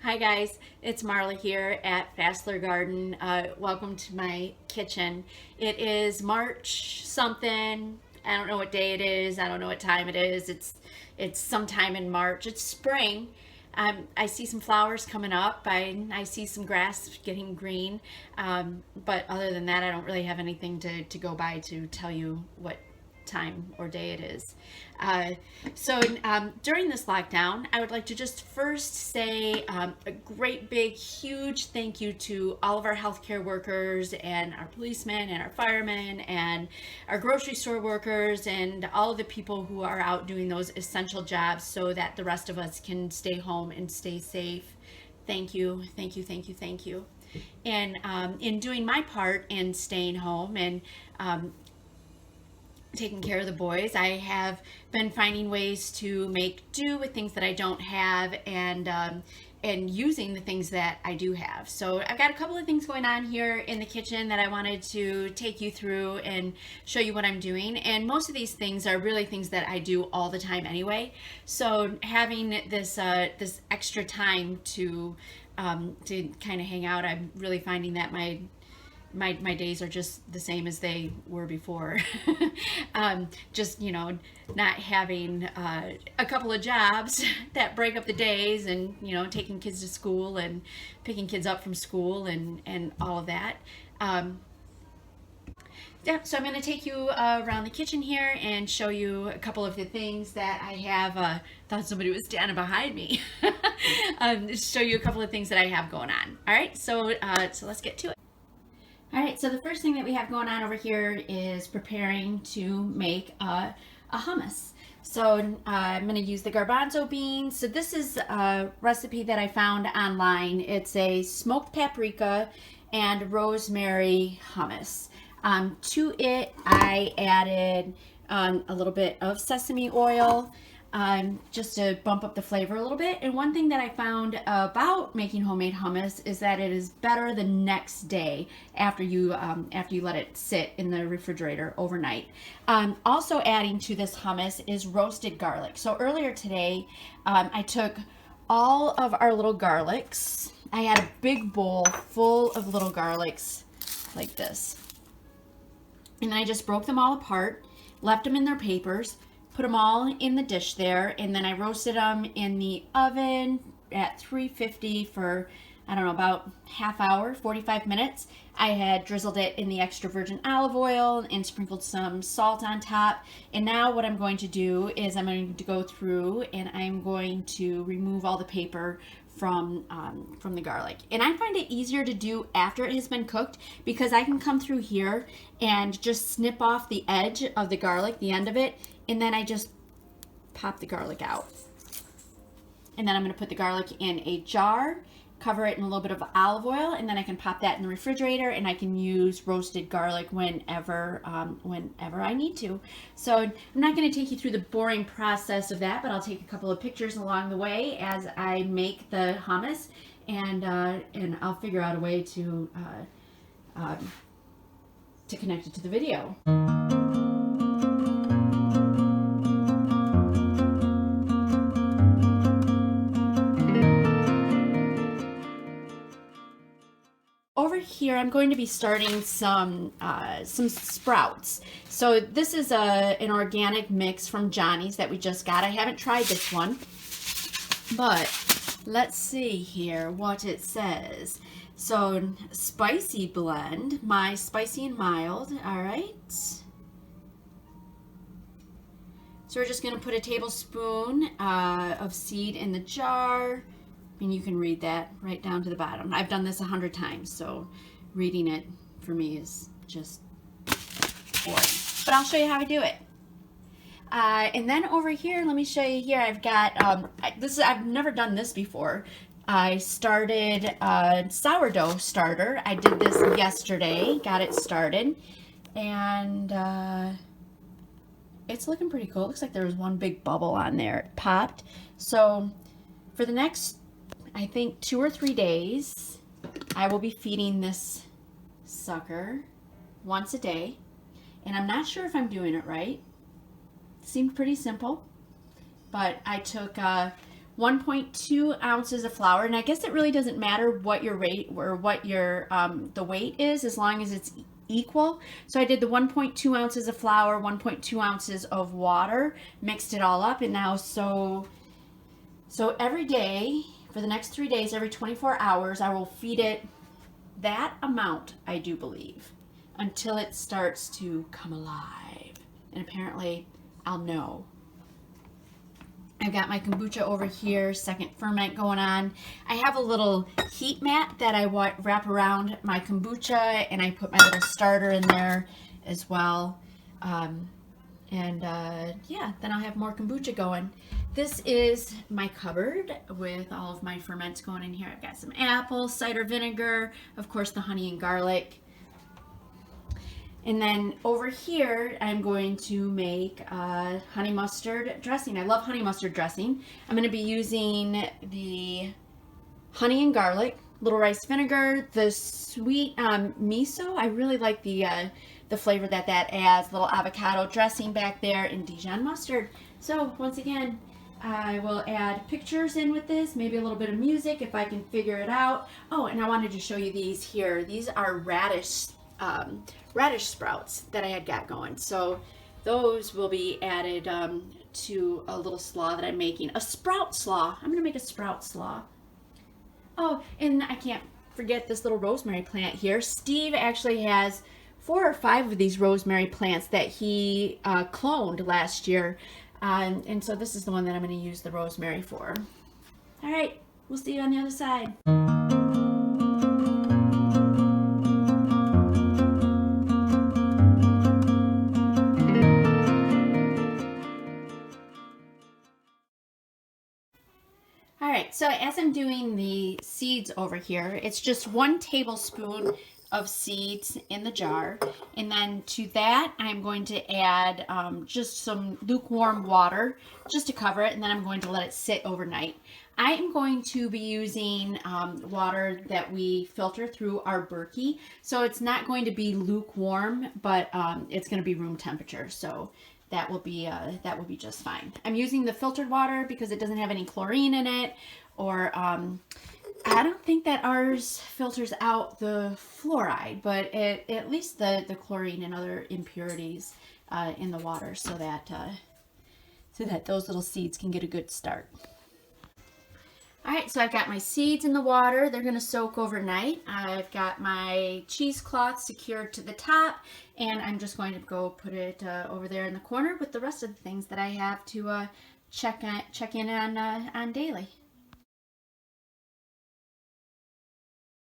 Hi guys, it's Marla here at Fassler Garden. Welcome to my kitchen. It is March something. I don't know what day it is. I don't know what time it is. It's sometime in March. It's spring. I see some flowers coming up. I see some grass getting green. But other than that, I don't really have anything to go by to tell you what time or day it is. So during this lockdown, I would like to just first say a great big huge thank you to all of our healthcare workers and our policemen and our firemen and our grocery store workers and all of the people who are out doing those essential jobs so that the rest of us can stay home and stay safe. Thank you, thank you, thank you, thank you. And in doing my part in staying home and taking care of the boys, I have been finding ways to make do with things that I don't have and using the things that I do have. So I've got a couple of things going on here in the kitchen that I wanted to take you through and show you what I'm doing. And most of these things are really things that I do all the time anyway. So having this extra time to kind of hang out, I'm really finding that my days are just the same as they were before. Just, not having a couple of jobs that break up the days and, taking kids to school and picking kids up from school and all of that. Yeah, so I'm going to take you around the kitchen here and show you a couple of the things that I have. Thought somebody was standing behind me. Show you a couple of things that I have going on. All right, so let's get to it. All right, so the first thing that we have going on over here is preparing to make a hummus. So I'm going to use the garbanzo beans. So this is a recipe that I found online. It's a smoked paprika and rosemary hummus. To it, I added a little bit of sesame oil, just to bump up the flavor a little bit. And one thing that I found about making homemade hummus is that it is better the next day after you let it sit in the refrigerator overnight. Also adding to this hummus is roasted garlic. So earlier today, I took all of our little garlics. I had a big bowl full of little garlics like this. And then I just broke them all apart, left them in their papers, put them all in the dish there, and then I roasted them in the oven at 350 for, I don't know, about half hour, 45 minutes. I had drizzled it in the extra virgin olive oil and sprinkled some salt on top. And now what I'm going to do is I'm going to go through and I'm going to remove all the paper from the garlic. And I find it easier to do after it has been cooked because I can come through here and just snip off the edge of the garlic, the end of it, and then I just pop the garlic out. And then I'm going to put the garlic in a jar, cover it in a little bit of olive oil, and then I can pop that in the refrigerator and I can use roasted garlic whenever I need to. So I'm not going to take you through the boring process of that, but I'll take a couple of pictures along the way as I make the hummus, and I'll figure out a way to connect it to the video. Over here, I'm going to be starting some sprouts. So this is an organic mix from Johnny's that we just got. I haven't tried this one, but let's see here what it says. So spicy blend, my spicy and mild. All right. So we're just going to put a tablespoon of seed in the jar. And you can read that right down to the bottom. I've done this 100 times, so reading it for me is just boring. But I'll show you how to do it. And then over here, let me show you here. I've got I've never done this before. I started a sourdough starter. I did this yesterday, got it started, and it's looking pretty cool. It looks like there was one big bubble on there. It popped. So for the next, I think, 2 or 3 days, I will be feeding this sucker once a day. And I'm not sure if I'm doing it right. It seemed pretty simple. But I took 1.2 ounces of flour, and I guess it really doesn't matter what your rate or what your the weight is, as long as it's equal. So I did the 1.2 ounces of flour, 1.2 ounces of water, mixed it all up, and now so every day for the next 3 days, every 24 hours, I will feed it that amount, I do believe, until it starts to come alive. And apparently I'll know. I've got my kombucha over here, second ferment going on. I have a little heat mat that I wrap around my kombucha, and I put my little starter in there as well. Yeah, then I'll have more kombucha going. This is my cupboard with all of my ferments going in here. I've got some apple cider vinegar, of course the honey and garlic. And then over here, I'm going to make honey mustard dressing. I love honey mustard dressing. I'm going to be using the honey and garlic, little rice vinegar, the sweet miso. I really like the flavor that adds. Little avocado dressing back there, and Dijon mustard. So once again, I will add pictures in with this, maybe a little bit of music if I can figure it out. Oh, and I wanted to show you these here. These are radish sprouts that I had got going. So those will be added to a little slaw that I'm making. A sprout slaw. I'm going to make a sprout slaw. Oh, and I can't forget this little rosemary plant here. Steve actually has 4 or 5 of these rosemary plants that he cloned last year. And so this is the one that I'm going to use the rosemary for. All right, we'll see you on the other side. All right, so as I'm doing the seeds over here, it's just 1 tablespoon of seeds in the jar. And then to that, I'm going to add just some lukewarm water just to cover it, and then I'm going to let it sit overnight. I am going to be using water that we filter through our Berkey, so it's not going to be lukewarm, but it's going to be room temperature. So that will be just fine. I'm using the filtered water because it doesn't have any chlorine in it, or I don't think that ours filters out the fluoride, but at least the chlorine and other impurities in the water, so that those little seeds can get a good start. All right, so I've got my seeds in the water. They're going to soak overnight. I've got my cheesecloth secured to the top, and I'm just going to go put it over there in the corner with the rest of the things that I have to check in on daily.